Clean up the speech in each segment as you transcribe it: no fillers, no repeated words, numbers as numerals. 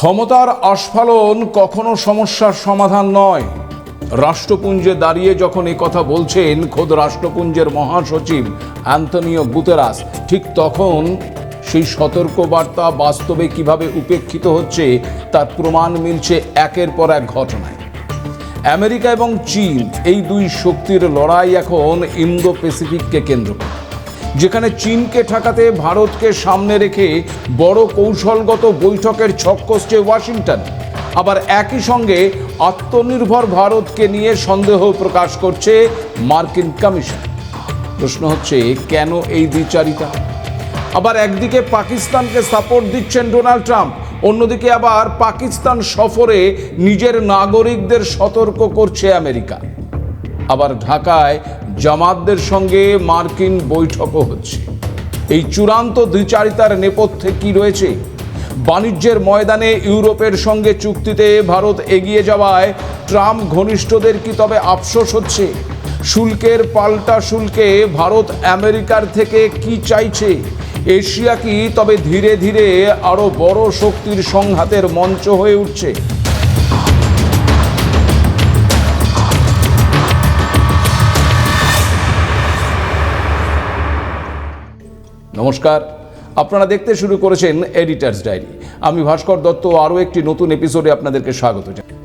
ক্ষমতার আস্ফালন কখনো সমস্যার সমাধান নয়। রাষ্ট্রপুঞ্জে দাঁড়িয়ে যখন এই কথা বলছেন খোদ রাষ্ট্রপুঞ্জের মহাসচিব অ্যান্তনিও গুতেরাস, ঠিক তখন সেই সতর্কবার্তা বাস্তবে কিভাবে উপেক্ষিত হচ্ছে তার প্রমাণ মিলছে একের পর এক ঘটনায়। আমেরিকা এবং চীন এই দুই শক্তির লড়াই এখন ইন্দো প্যাসিফিককে কেন্দ্র করে, যেখানে চীনকে ঠেকাতে ভারতকে সামনে রেখে বড় কৌশলগত বৈঠকের ছক কষছে ওয়াশিংটন। আবার একই সঙ্গে আত্মনির্ভর ভারতকে নিয়ে সন্দেহ প্রকাশ করছে মার্কিন কমিশন। প্রশ্ন হচ্ছে, কেন এই দ্বিচারিতা? আবার একদিকে পাকিস্তানকে সাপোর্ট দিচ্ছেন ডোনাল্ড ট্রাম্প, অন্যদিকে আবার পাকিস্তান সফরে নিজের নাগরিকদের সতর্ক করছে আমেরিকা। আবার ঢাকায় জামাতদের সঙ্গে মার্কিন বৈঠকও হচ্ছে। এই চূড়ান্ত দ্বিচারিতার নেপথ্যে কি রয়েছে? বাণিজ্যের ময়দানে ইউরোপের সঙ্গে চুক্তিতে ভারত এগিয়ে যাওয়ায় ট্রাম্প ঘনিষ্ঠদের কি তবে আফসোস হচ্ছে? শুল্কের পাল্টা শুল্কে ভারত আমেরিকার থেকে কি চাইছে? এশিয়া কি তবে ধীরে ধীরে আরো বড় শক্তির সংঘাতের মঞ্চ হয়ে উঠছে? নমস্কার, আপনারা দেখতে শুরু করেছেন এডিটার্স ডায়েরি। আমি ভাস্কর দত্ত আরও একটি নতুন এপিসোডে আপনাদেরকে স্বাগত জানাই।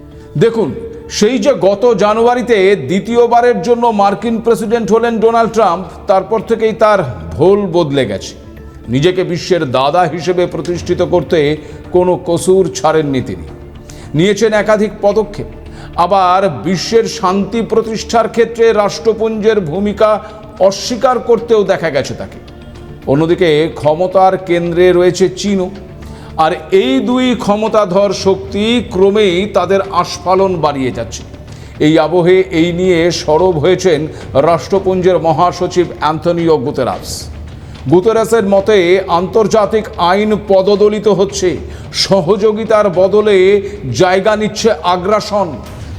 দেখুন, সেই যে গত জানুয়ারিতে দ্বিতীয়বারের জন্য মার্কিন প্রেসিডেন্ট হলেন ডোনাল্ড ট্রাম্প, তারপর থেকেই তার ভোল বদলে গেছে। নিজেকে বিশ্বের দাদা হিসেবে প্রতিষ্ঠিত করতে কোনো কসুর ছাড়েননি তিনি। নিয়েছেন একাধিক পদক্ষেপ। আবার বিশ্বের শান্তি প্রতিষ্ঠার ক্ষেত্রে রাষ্ট্রপুঞ্জের ভূমিকা অস্বীকার করতেও দেখা গেছে তাকে। অন্যদিকে ক্ষমতার কেন্দ্রে রয়েছে চীনও। আর এই দুই ক্ষমতাধর শক্তি ক্রমেই তাদের আস্ফালন বাড়িয়ে যাচ্ছে। এই আবহে এই নিয়ে সরব হয়েছেন রাষ্ট্রপুঞ্জের মহাসচিব অ্যান্তনিও গুতেরাস। গুতেরাসের মতে আন্তর্জাতিক আইন পদদলিত হচ্ছে, সহযোগিতার বদলে জায়গা নিচ্ছে আগ্রাসন।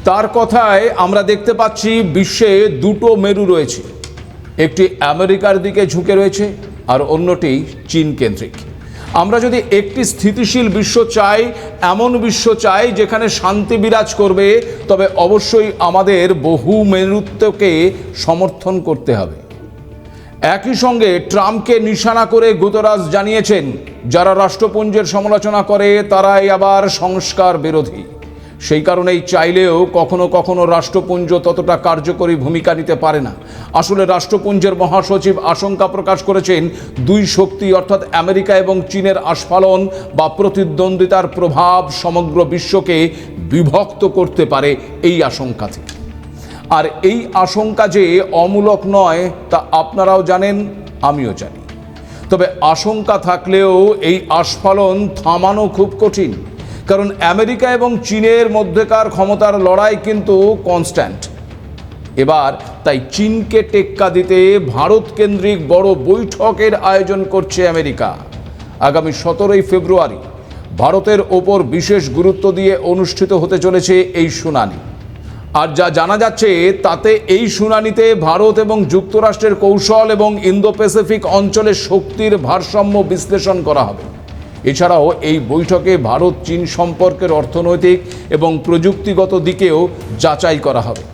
তার কথায় আমরা দেখতে পাচ্ছি বিশ্বে দুটো মেরু রয়েছে, একটি আমেরিকার দিকে ঝুঁকে রয়েছে আর অন্যটি চীন কেন্দ্রিক। আমরা যদি একটি স্থিতিশীল বিশ্ব চাই, এমন বিশ্ব চাই যেখানে শান্তি বিরাজ করবে, তবে অবশ্যই আমাদের বহু মেরুত্বকে সমর্থন করতে হবে। একই সঙ্গে ট্রাম্পকে নিশানা করে গুতেরাস জানিয়েছেন, যারা রাষ্ট্রপুঞ্জের সমালোচনা করে তারাই আবার সংস্কার বিরোধী। সেই কারণেই চাইলেও কখনো কখনো রাষ্ট্রপুঞ্জ ততটা কার্যকরী ভূমিকা নিতে পারে না। আসলে রাষ্ট্রপুঞ্জের মহাসচিব আশঙ্কা প্রকাশ করেছেন, দুই শক্তি অর্থাৎ আমেরিকা এবং চীনের আস্ফালন বা প্রতিদ্বন্দ্বিতার প্রভাব সমগ্র বিশ্বকে বিভক্ত করতে পারে এই আশঙ্কা থেকে। আর এই আশঙ্কা যে অমূলক নয় তা আপনারাও জানেন, আমিও জানি। তবে আশঙ্কা থাকলেও এই আস্ফালন থামানো খুব কঠিন, কারণ আমেরিকা এবং চীনের মধ্যেকার ক্ষমতার লড়াই কিন্তু কনস্ট্যান্ট। এবার তাই চীনকে টেক্কা দিতে ভারত কেন্দ্রিক বড় বৈঠকের আয়োজন করছে আমেরিকা। আগামী 17 ফেব্রুয়ারি ভারতের ওপর বিশেষ গুরুত্ব দিয়ে অনুষ্ঠিত হতে চলেছে এই শুনানি। আর যা জানা যাচ্ছে তাতে এই শুনানিতে ভারত এবং যুক্তরাষ্ট্রের কৌশল এবং ইন্দো প্যাসিফিক অঞ্চলের শক্তির ভারসাম্য বিশ্লেষণ করা হবে। এছাড়াও এই বৈঠকে ভারত চীন সম্পর্কের অর্থনৈতিক এবং প্রযুক্তিগত দিকেও যাচাই করা হবে।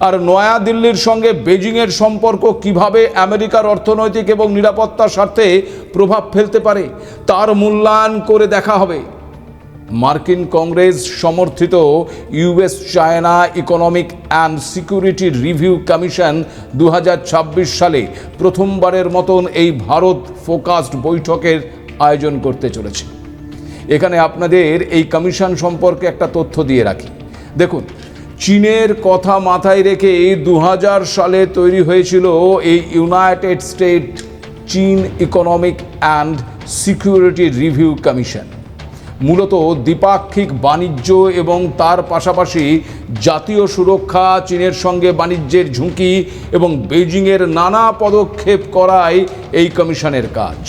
আর নয়াদিল্লির সঙ্গে বেজিংয়ের সম্পর্ক কিভাবে আমেরিকার অর্থনৈতিক এবং নিরাপত্তার স্বার্থে প্রভাব ফেলতে পারে তার মূল্যায়ন করে দেখা হবে। মার্কিন কংগ্রেস সমর্থিত US China economic and security review commission 2026 সালে প্রথমবারের মতন এই ভারত ফোকাসড বৈঠকের আয়োজন করতে চলেছে। এখানে আপনাদের এই কমিশন সম্পর্কে একটা তথ্য দিয়ে রাখি। দেখুন, চীনের কথা মাথায় রেখে 2000 সালে তৈরি হয়েছিল এই ইউনাইটেড স্টেট চীন economic and security review commission. মূলত দ্বিপাক্ষিক বাণিজ্য এবং তার পাশাপাশি জাতীয় সুরক্ষা, চীনের সঙ্গে বাণিজ্যের ঝুঁকি এবং বেজিংয়ের নানা পদক্ষেপ করাই এই কমিশনের কাজ।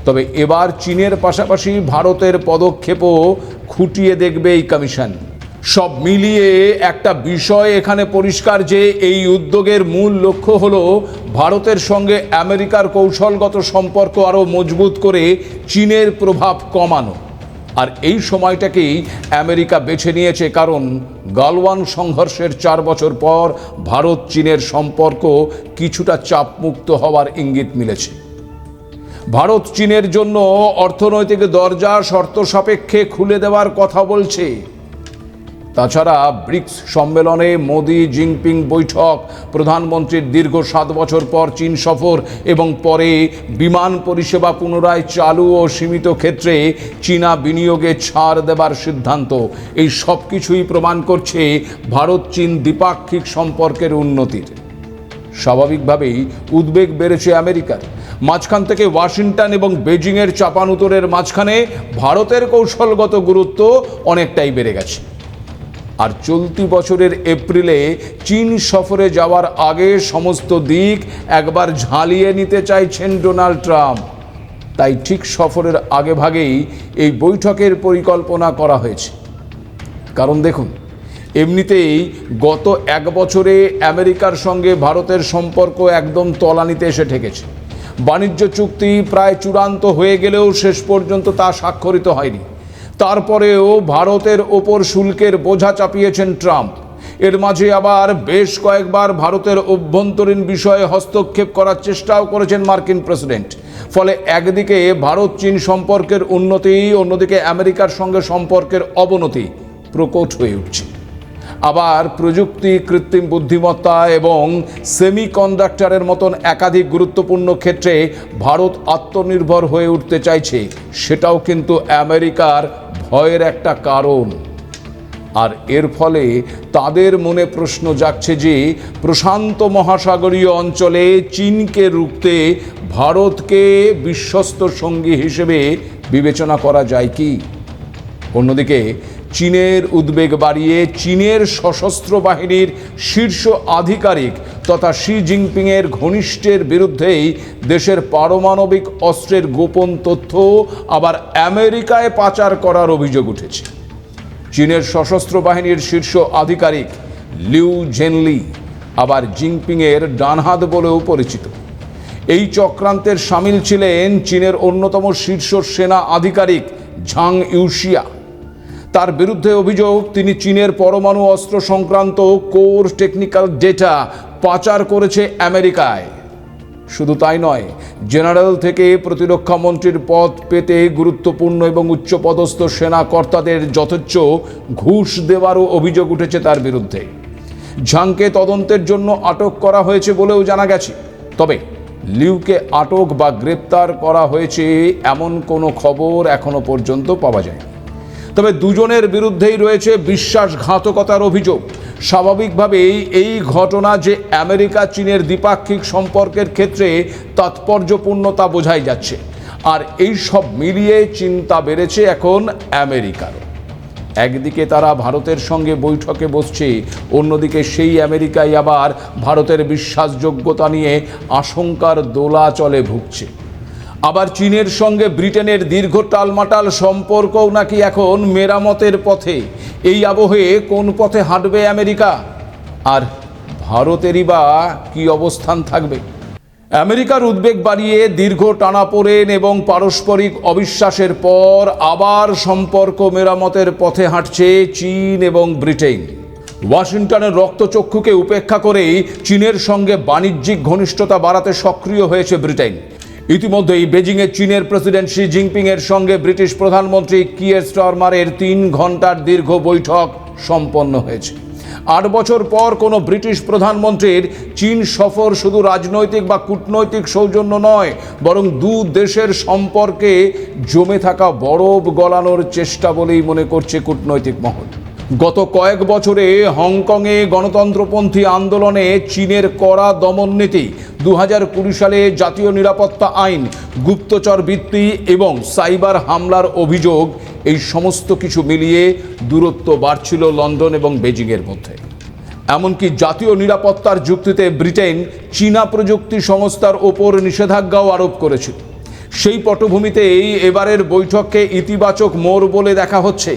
তবে এবার চীনের পাশাপাশি ভারতের পদক্ষেপও খুঁটিয়ে দেখবে এই কমিশন। সব মিলিয়ে একটা বিষয় এখানে পরিষ্কার যে এই উদ্যোগের মূল লক্ষ্য হলো ভারতের সঙ্গে আমেরিকার কৌশলগত সম্পর্ক আরও মজবুত করে চীনের প্রভাব কমানো। আর এই সময়টাকেই আমেরিকা বেছে নিয়েছে, কারণ গালওয়ান সংঘর্ষের 4 বছর পর ভারত চীনের সম্পর্ক কিছুটা চাপমুক্ত হওয়ার ইঙ্গিত মিলেছে। ভারত চীনের জন্য অর্থনৈতিক দরজা শর্ত সাপেক্ষে খুলে দেওয়ার কথা বলছে। তাছাড়া ব্রিক্স সম্মেলনে মোদি জিনপিং বৈঠক, প্রধানমন্ত্রীর দীর্ঘ 7 বছর পর চীন সফর এবং পরে বিমান পরিষেবা পুনরায় চালু ও সীমিত ক্ষেত্রে চীনা বিনিয়োগে ছাড় দেবার সিদ্ধান্ত, এই সব কিছুই প্রমাণ করছে ভারত চীন দ্বিপাক্ষিক সম্পর্কের উন্নতির। স্বাভাবিকভাবেই উদ্বেগ বেড়েছে আমেরিকার। মাঝখান থেকে ওয়াশিংটন এবং বেজিংয়ের চাপানুতরের মাঝখানে ভারতের কৌশলগত গুরুত্ব অনেকটাই বেড়ে গেছে। আর চলতি বছরের এপ্রিলে চীন সফরে যাওয়ার আগে সমস্ত দিক একবার ঝালিয়ে নিতে চাইছেন ডোনাল্ড ট্রাম্প। তাই ঠিক সফরের আগে ভাগেই এই বৈঠকের পরিকল্পনা করা হয়েছে। কারণ দেখুন, এমনিতেই গত 1 বছরে আমেরিকার সঙ্গে ভারতের সম্পর্ক একদম তলানিতে এসে ঠেকেছে। বাণিজ্য চুক্তি প্রায় চূড়ান্ত হয়ে গেলেও শেষ পর্যন্ত তা স্বাক্ষরিত হয়নি। তারপরেও ভারতের ওপর শুল্কের বোঝা চাপিয়েছেন ট্রাম্প। এর মাঝে আবার বেশ কয়েকবার ভারতের অভ্যন্তরীণ বিষয়ে হস্তক্ষেপ করার চেষ্টাও করেছেন মার্কিন প্রেসিডেন্ট। ফলে একদিকে ভারত চীন সম্পর্কের উন্নতি, অন্যদিকে আমেরিকার সঙ্গে সম্পর্কের অবনতি প্রকট হয়ে উঠছে। আবার প্রযুক্তি, কৃত্রিম বুদ্ধিমত্তা এবং সেমিকন্ডাক্টরের মতন একাধিক গুরুত্বপূর্ণ ক্ষেত্রে ভারত আত্মনির্ভর হয়ে উঠতে চাইছে, সেটাও কিন্তু আমেরিকার ভয়ের একটা কারণ। আর এর ফলে তাদের মনে প্রশ্ন জাগছে যে প্রশান্ত মহাসাগরীয় অঞ্চলে চীনকে রুখতে ভারতকে বিশ্বস্ত সঙ্গী হিসেবে বিবেচনা করা যায় কি। অন্যদিকে চীনের উদ্বেগ বাড়িয়ে চীনের সশস্ত্র বাহিনীর শীর্ষ আধিকারিক তথা শি জিনপিংয়ের ঘনিষ্ঠের বিরুদ্ধেই দেশের পারমাণবিক অস্ত্রের গোপন তথ্য আবার আমেরিকায় পাচার করার অভিযোগ উঠেছে। চীনের সশস্ত্র বাহিনীর শীর্ষ আধিকারিক লিউ জেনলি আবার জিনপিংয়ের ডানহাত বলেও পরিচিত। এই চক্রান্তের সামিল ছিলেন চীনের অন্যতম শীর্ষ সেনা আধিকারিক ঝাং ইউশিয়া। তার বিরুদ্ধে অভিযোগ, তিনি চীনের পরমাণু অস্ত্র সংক্রান্ত কোর টেকনিক্যাল ডেটা পাচার করেছে আমেরিকায়। শুধু তাই নয়, জেনারেল থেকে প্রতিরক্ষা মন্ত্রীর পদ পেতে গুরুত্বপূর্ণ এবং উচ্চপদস্থ সেনা কর্তাদের যথেচ্ছ ঘুষ দেওয়ারও অভিযোগ উঠেছে তার বিরুদ্ধে। ঝাংকে তদন্তের জন্য আটক করা হয়েছে বলেও জানা গেছে। তবে লিউকে আটক বা গ্রেপ্তার করা হয়েছে এমন কোনো খবর এখনো পর্যন্ত পাওয়া যায়নি। তবে দুজনের বিরুদ্ধেই রয়েছে বিশ্বাসঘাতকতার অভিযোগ। স্বাভাবিকভাবেই এই ঘটনা যে আমেরিকা চীনের দ্বিপাক্ষিক সম্পর্কের ক্ষেত্রে তাৎপর্যপূর্ণ তা বোঝাই যাচ্ছে। আর এই সব মিলিয়ে চিন্তা বেড়েছে এখন আমেরিকারও। একদিকে তারা ভারতের সঙ্গে বৈঠকে বসছে, অন্যদিকে সেই আমেরিকাই আবার ভারতের বিশ্বাসযোগ্যতা নিয়ে আশঙ্কার দোলাচলে ভুগছে। আবার চীনের সঙ্গে ব্রিটেনের দীর্ঘ টালমাটাল সম্পর্কও নাকি এখন মেরামতের পথে। এই আবহে কোন পথে হাঁটবে আমেরিকা, আর ভারতেরই বা কী অবস্থান থাকবে? আমেরিকার উদ্বেগ বাড়িয়ে দীর্ঘ টানাপোড়েন এবং পারস্পরিক অবিশ্বাসের পর আবার সম্পর্ক মেরামতের পথে হাঁটছে চীন এবং ব্রিটেন। ওয়াশিংটনের রক্তচক্ষুকে উপেক্ষা করেই চীনের সঙ্গে বাণিজ্যিক ঘনিষ্ঠতা বাড়াতে সক্রিয় হয়েছে ব্রিটেন। ইতিমধ্যেই বেজিংয়ে চীনের প্রেসিডেন্ট শি জিনপিংয়ের সঙ্গে ব্রিটিশ প্রধানমন্ত্রী কিয়ার স্টারমারের 3 ঘন্টার দীর্ঘ বৈঠক সম্পন্ন হয়েছে। 8 বছর পর কোনো ব্রিটিশ প্রধানমন্ত্রীর চীন সফর শুধু রাজনৈতিক বা কূটনৈতিক সৌজন্য নয়, বরং দু দেশের সম্পর্কে জমে থাকা বরফ গলানোর চেষ্টা বলেই মনে করছে কূটনৈতিক মহল। গত কয়েক বছরে হংকংয়ে গণতন্ত্রপন্থী আন্দোলনে চীনের কড়া দমননীতি, 2020 সালে জাতীয় নিরাপত্তা আইন, গুপ্তচর বৃত্তি এবং সাইবার হামলার অভিযোগ, এই সমস্ত কিছু মিলিয়ে দূরত্ব বাড়ছিল লন্ডন এবং বেজিংয়ের মধ্যে। এমনকি জাতীয় নিরাপত্তার যুক্তিতে ব্রিটেন চীনা প্রযুক্তি সংস্থার ওপর নিষেধাজ্ঞাও আরোপ করেছিল। সেই পটভূমিতেই এবারের বৈঠককে ইতিবাচক মোড় বলে দেখা হচ্ছে।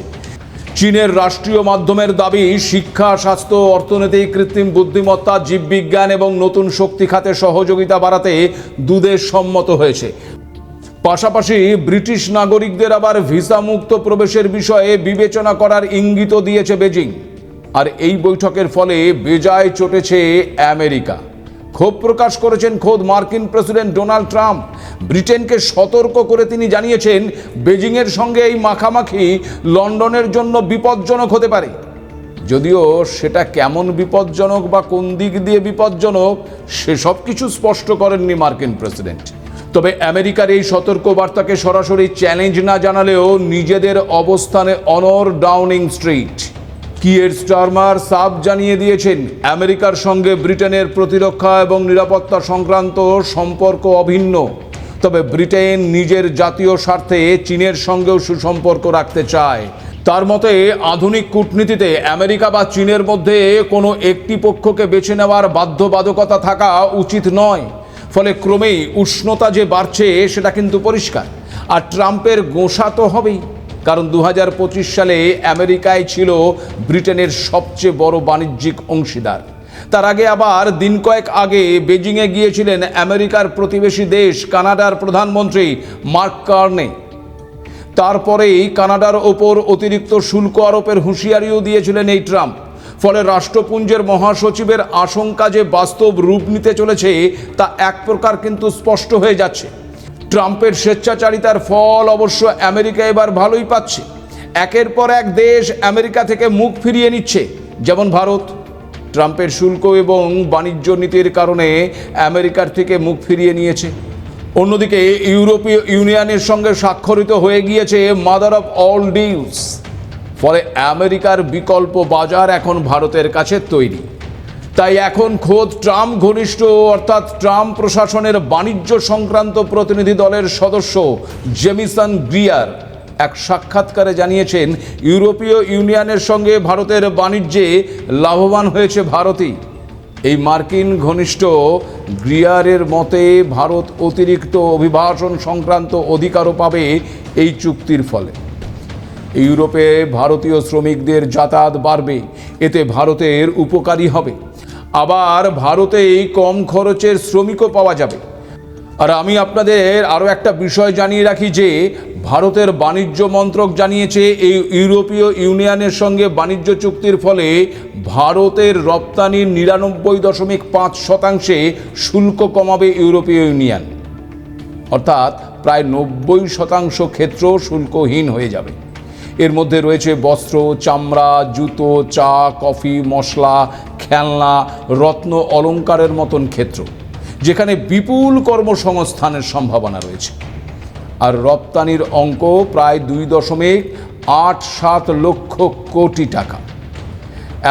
চীনের রাষ্ট্রীয় মাধ্যমের দাবি, শিক্ষা, স্বাস্থ্য, অর্থনীতি, কৃত্রিম বুদ্ধিমত্তা, জীববিজ্ঞান এবং নতুন শক্তি খাতে সহযোগিতা বাড়াতে দুদেশ সম্মত হয়েছে। পাশাপাশি ব্রিটিশ নাগরিকদের আবার ভিসা মুক্ত প্রবেশের বিষয়ে বিবেচনা করার ইঙ্গিতও দিয়েছে বেজিং। আর এই বৈঠকের ফলে বেজায় চটেছে আমেরিকা। ক্ষোভ প্রকাশ করেছেন খোদ মার্কিন প্রেসিডেন্ট ডোনাল্ড ট্রাম্প। ব্রিটেনকে সতর্ক করে তিনি জানিয়েছেন, বেজিংয়ের সঙ্গে এই মাখামাখি লন্ডনের জন্য বিপজ্জনক হতে পারে। যদিও সেটা কেমন বিপজ্জনক বা কোন দিক দিয়ে বিপজ্জনক সেসব কিছু স্পষ্ট করেননি মার্কিন প্রেসিডেন্ট। তবে আমেরিকার এই সতর্কবার্তাকে সরাসরি চ্যালেঞ্জ না জানালেও নিজেদের অবস্থানে অনর ডাউনিং স্ট্রিট। কিয়ের স্টারমার সাফ জানিয়ে দিয়েছেন, আমেরিকার সঙ্গে ব্রিটেনের প্রতিরক্ষা এবং নিরাপত্তা সংক্রান্ত সম্পর্ক অভিন্ন। তবে ব্রিটেন নিজের জাতীয় স্বার্থে চীনের সঙ্গেও সুসম্পর্ক রাখতে চায়। তার মতে আধুনিক কূটনীতিতে আমেরিকা বা চীনের মধ্যে কোনো একটি পক্ষকে বেছে নেওয়ার বাধ্যবাধকতা থাকা উচিত নয়। ফলে ক্রমেই উষ্ণতা যে বাড়ছে সেটা কিন্তু পরিষ্কার। আর ট্রাম্পের গোঁসা তো হবেই, কারণ 2025 সালে আমেরিকায় ছিল ব্রিটেনের সবচেয়ে বড় বাণিজ্যিক অংশীদার। তার আগে আবার দিন কয়েক আগে বেজিংয়ে গিয়েছিলেন আমেরিকার প্রতিবেশী দেশ কানাডার প্রধানমন্ত্রী মার্ক কার্নে। তারপরেই কানাডার ওপর অতিরিক্ত শুল্ক আরোপের হুঁশিয়ারিও দিয়েছিলেন এই ট্রাম্প। ফলে রাষ্ট্রপুঞ্জের মহাসচিবের আশঙ্কা যে বাস্তব রূপ নিতে চলেছে তা এক প্রকার কিন্তু স্পষ্ট হয়ে যাচ্ছে। ট্রাম্পের স্বেচ্ছাচারিতার ফল অবশ্য আমেরিকা এবার ভালোই পাচ্ছে। একের পর এক দেশ আমেরিকা থেকে মুখ ফিরিয়ে নিচ্ছে, যেমন ভারত। ট্রাম্পের শুল্ক এবং বাণিজ্য নীতির কারণে আমেরিকার থেকে মুখ ফিরিয়ে নিয়েছে। অন্যদিকে ইউরোপীয় ইউনিয়নের সঙ্গে স্বাক্ষরিত হয়ে গিয়েছে মাদার অফ অল ডিলস। ফলে আমেরিকার বিকল্প বাজার এখন ভারতের কাছে তৈরি। তাই এখন খোদ ট্রাম্প ঘনিষ্ঠ অর্থাৎ ট্রাম্প প্রশাসনের বাণিজ্য সংক্রান্ত প্রতিনিধি দলের সদস্য জেমিসন গ্রিয়ার এক সাক্ষাৎকারে জানিয়েছেন, ইউরোপীয় ইউনিয়নের সঙ্গে ভারতের বাণিজ্যে লাভবান হয়েছে ভারতই। এই মার্কিন ঘনিষ্ঠ গ্রিয়ারের মতে ভারত অতিরিক্ত অভিবাসন সংক্রান্ত অধিকারও পাবে এই চুক্তির ফলে। ইউরোপে ভারতীয় শ্রমিকদের যাতায়াত বাড়বে, এতে ভারতের উপকারী হবে। আবার ভারতেই কম খরচের শ্রমিকও পাওয়া যাবে। আর আমি আপনাদের আরও একটা বিষয় জানিয়ে রাখি যে ভারতের বাণিজ্য মন্ত্রক জানিয়েছে, এই ইউরোপীয় ইউনিয়নের সঙ্গে বাণিজ্য চুক্তির ফলে ভারতের রপ্তানির 99.5% শুল্ক কমাবে ইউরোপীয় ইউনিয়ন। অর্থাৎ প্রায় 90% ক্ষেত্র শুল্কহীন হয়ে যাবে। এর মধ্যে রয়েছে বস্ত্র, চামড়া, জুতো, চা, কফি, মশলা, খেলনা, রত্ন অলংকারের মতন ক্ষেত্র, যেখানে বিপুল কর্মসংস্থানের সম্ভাবনা রয়েছে। আর রপ্তানির অঙ্ক প্রায় 2.87 লক্ষ কোটি টাকা।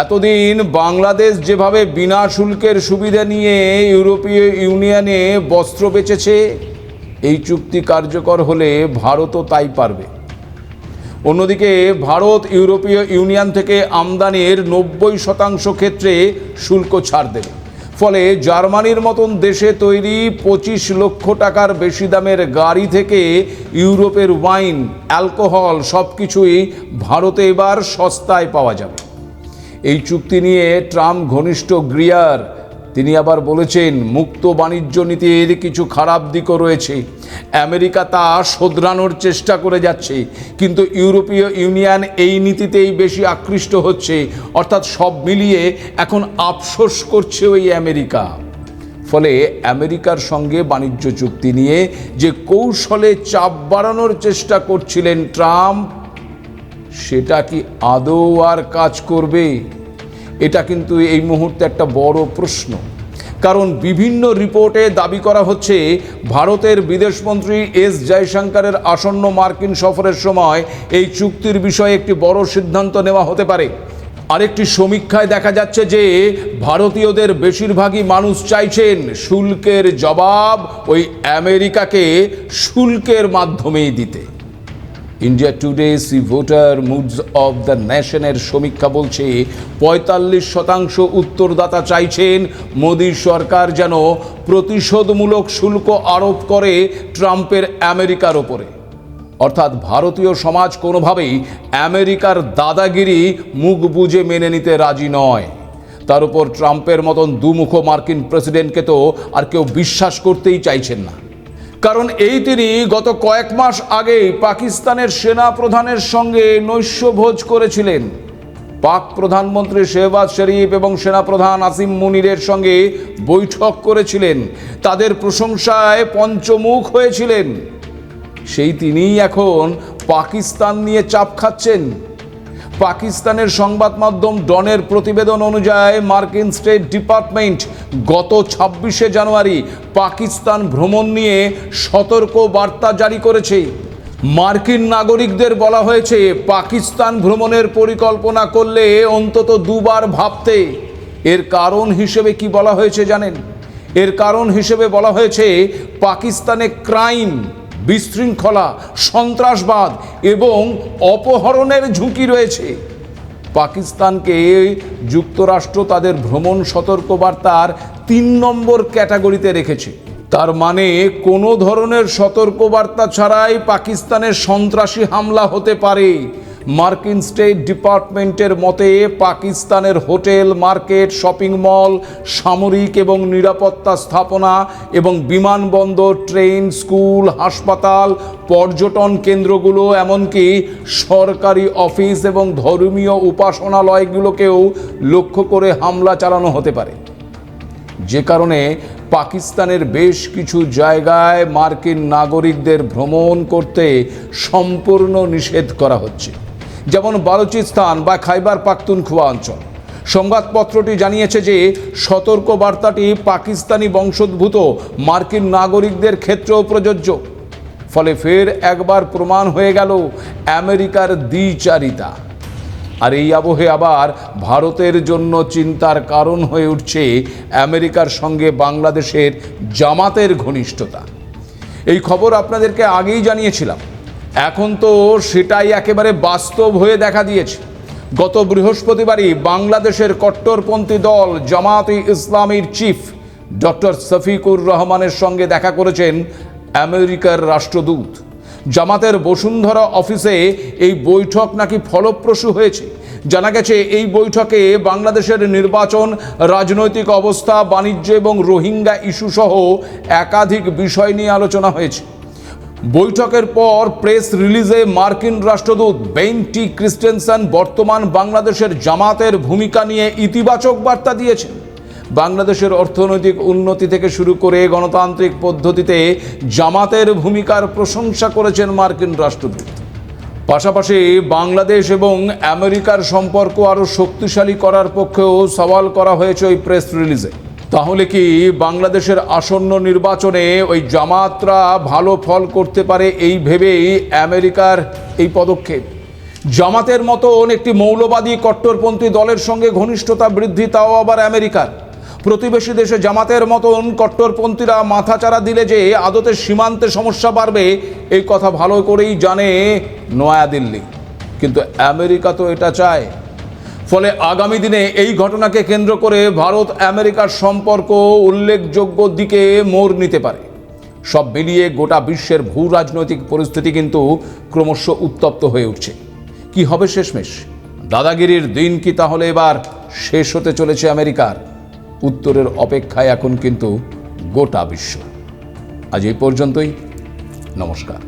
এতদিন বাংলাদেশ যেভাবে বিনা শুল্কের সুবিধা নিয়ে ইউরোপীয় ইউনিয়নে বস্ত্র বেচেছে, এই চুক্তি কার্যকর হলে ভারতও তাই পারবে। অন্যদিকে ভারত ইউরোপীয় ইউনিয়ন থেকে আমদানির 90% ক্ষেত্রে শুল্ক ছাড় দেবে। ফলে জার্মানির মতন দেশে তৈরি 25 লক্ষ টাকার বেশি দামের গাড়ি থেকে ইউরোপের ওয়াইন, অ্যালকোহল সব কিছুই ভারতে এবার সস্তায় পাওয়া যাবে। এই চুক্তি নিয়ে ট্রাম্প ঘনিষ্ঠ গ্রিয়ার তিনি আবার বলেছেন, মুক্ত বাণিজ্য নীতির কিছু খারাপ দিকও রয়েছে। আমেরিকা তা শোধরানোর চেষ্টা করে যাচ্ছে, কিন্তু ইউরোপীয় ইউনিয়ন এই নীতিতেই বেশি আকৃষ্ট হচ্ছে। অর্থাৎ সব মিলিয়ে এখন আফসোস করছে ওই আমেরিকা। ফলে আমেরিকার সঙ্গে বাণিজ্য চুক্তি নিয়ে যে কৌশলে চাপ বাড়ানোর চেষ্টা করছিলেন ট্রাম্প, সেটা কি আদৌ আর কাজ করবে? এটা কিন্তু এই মুহূর্তে একটা বড় প্রশ্ন। কারণ বিভিন্ন রিপোর্টে দাবি করা হচ্ছে ভারতের বিদেশমন্ত্রী এস জয়শঙ্করের আসন্ন মার্কিন সফরের সময় এই চুক্তির বিষয়ে একটি বড় সিদ্ধান্ত নেওয়া হতে পারে। আরেকটি সমীক্ষায় দেখা যাচ্ছে যে ভারতীয়দের বেশিরভাগই মানুষ চাইছেন শুল্কের জবাব ওই আমেরিকাকে শুল্কের মাধ্যমেই দিতে। India Today C voter moods of the নেশনের সমীক্ষা বলছে 45% উত্তরদাতা চাইছেন মোদী সরকার যেন প্রতিশোধমূলক শুল্ক আরোপ করে ট্রাম্পের আমেরিকার ওপরে। অর্থাৎ ভারতীয় সমাজ কোনোভাবেই আমেরিকার দাদাগিরি মুখ বুজে মেনে নিতে রাজি নয়। তার উপর ট্রাম্পের মতন দুমুখো মার্কিন প্রেসিডেন্টকে তো আর কেউ বিশ্বাস করতেই চাইছেন না। কারণ তিনি গত কয়েক মাস আগেই পাকিস্তানের সেনা প্রধানের সঙ্গে নৈশভোজ করেছিলেন। পাক প্রধানমন্ত্রী শেহবাজ শরীফ এবং সেনাপ্রধান আসিম মুনিরের সঙ্গে বৈঠক করেছিলেন, তাদের প্রশংসায় পঞ্চমুখ হয়েছিলেন। তিনিই এখন পাকিস্তান নিয়ে চাপ খাচ্ছেন। পাকিস্তানের সংবাদ মাধ্যম ডনের প্রতিবেদন অনুযায়ী মার্কিন স্টেট ডিপার্টমেন্ট গত 26শে জানুয়ারি পাকিস্তান ভ্রমণ নিয়ে সতর্ক বার্তা জারি করেছে। মার্কিন নাগরিকদের বলা হয়েছে পাকিস্তান ভ্রমণের পরিকল্পনা করলে অন্তত দুবার ভাবতে। এর কারণ হিসেবে কি বলা হয়েছে জানেন? এর কারণ হিসেবে বলা হয়েছে পাকিস্তানে ক্রাইম, বিশৃঙ্খলা, সন্ত্রাসবাদ এবং অপহরণের ঝুঁকি রয়েছে। পাকিস্তানকে যুক্তরাষ্ট্র তাদের ভ্রমণ সতর্কবার্তার 3 নম্বর ক্যাটাগরিতে রেখেছে। তার মানে কোনো ধরনের সতর্কবার্তা ছাড়াই পাকিস্তানের সন্ত্রাসী হামলা হতে পারে। মার্কিন স্টেট ডিপার্টমেন্টের মতে পাকিস্তানের হোটেল, মার্কেট, শপিং মল, সামরিক এবং নিরাপত্তা স্থাপনা এবং বিমানবন্দর, ট্রেন, স্কুল, হাসপাতাল, পর্যটন কেন্দ্রগুলো, এমনকি সরকারি অফিস এবং ধর্মীয় উপাসনালয়গুলোকেও লক্ষ্য করে হামলা চালানো হতে পারে। যে কারণে পাকিস্তানের বেশ কিছু জায়গায় মার্কিন নাগরিকদের ভ্রমণ করতে সম্পূর্ণ নিষেধ করা হচ্ছে, যেমন বালুচিস্তান বা খাইবার পাখতুনখোয়া অঞ্চল। সংবাদপত্রটি জানিয়েছে যে সতর্কবার্তাটি পাকিস্তানি বংশোদ্ভূত মার্কিন নাগরিকদের ক্ষেত্রেও প্রযোজ্য। ফলে ফের একবার প্রমাণ হয়ে গেল আমেরিকার দ্বিচারিতা। আর এই আবহে আবার ভারতের জন্য চিন্তার কারণ হয়ে উঠছে আমেরিকার সঙ্গে বাংলাদেশের জামাতের ঘনিষ্ঠতা। এই খবর আপনাদেরকে আগেই জানিয়েছিলাম, এখন তো সেটাই একেবারে বাস্তব হয়ে দেখা দিয়েছে। গত বৃহস্পতিবারই বাংলাদেশের কট্টরপন্থী দল জামাত ইসলামীর চিফ ডক্টর শফিকুর রহমানের সঙ্গে দেখা করেছেন আমেরিকার রাষ্ট্রদূত। জামাতের বসুন্ধরা অফিসে এই বৈঠক নাকি ফলপ্রসূ হয়েছে। জানা গেছে এই বৈঠকে বাংলাদেশের নির্বাচন, রাজনৈতিক অবস্থা, বাণিজ্য এবং রোহিঙ্গা ইস্যু সহ একাধিক বিষয় নিয়ে আলোচনা হয়েছে। বৈঠকের পর প্রেস রিলিজে মার্কিন রাষ্ট্রদূত বেন টি ক্রিস্টেনসন বর্তমান বাংলাদেশের জামাতের ভূমিকা নিয়ে ইতিবাচক বার্তা দিয়েছেন। বাংলাদেশের অর্থনৈতিক উন্নতি থেকে শুরু করে গণতান্ত্রিক পদ্ধতিতে জামাতের ভূমিকার প্রশংসা করেছেন মার্কিন রাষ্ট্রদূত। পাশাপাশি বাংলাদেশ এবং আমেরিকার সম্পর্ক আরও শক্তিশালী করার পক্ষেও সওয়াল করা হয়েছে ওই প্রেস রিলিজে। তাহলে কি বাংলাদেশের আসন্ন নির্বাচনে ওই জামাতরা ভালো ফল করতে পারে এই ভেবেই আমেরিকার এই পদক্ষেপ? জামাতের মতন একটি মৌলবাদী কট্টরপন্থী দলের সঙ্গে ঘনিষ্ঠতা বৃদ্ধি, তাও আবার আমেরিকার। প্রতিবেশী দেশে জামাতের মতন কট্টরপন্থীরা মাথাচাড়া দিলে যে আদতে সীমান্তে সমস্যা বাড়বে, এই কথা ভালো করেই জানে নয়াদিল্লি। কিন্তু আমেরিকা তো এটা চায়। ফলে আগামী দিনে এই ঘটনাকে কেন্দ্র করে ভারত আমেরিকার সম্পর্ক উল্লেখযোগ্য দিকে মোড় নিতে পারে। সব মিলিয়ে গোটা বিশ্বের ভূ রাজনৈতিক পরিস্থিতি কিন্তু ক্রমশ উত্তপ্ত হয়ে উঠছে। কি হবে শেষমেশ? দাদাগিরির দিন কি তাহলে এবার শেষ হতে চলেছে আমেরিকার? উত্তরের অপেক্ষায় এখন কিন্তু গোটা বিশ্ব। আজ এই পর্যন্তই। নমস্কার।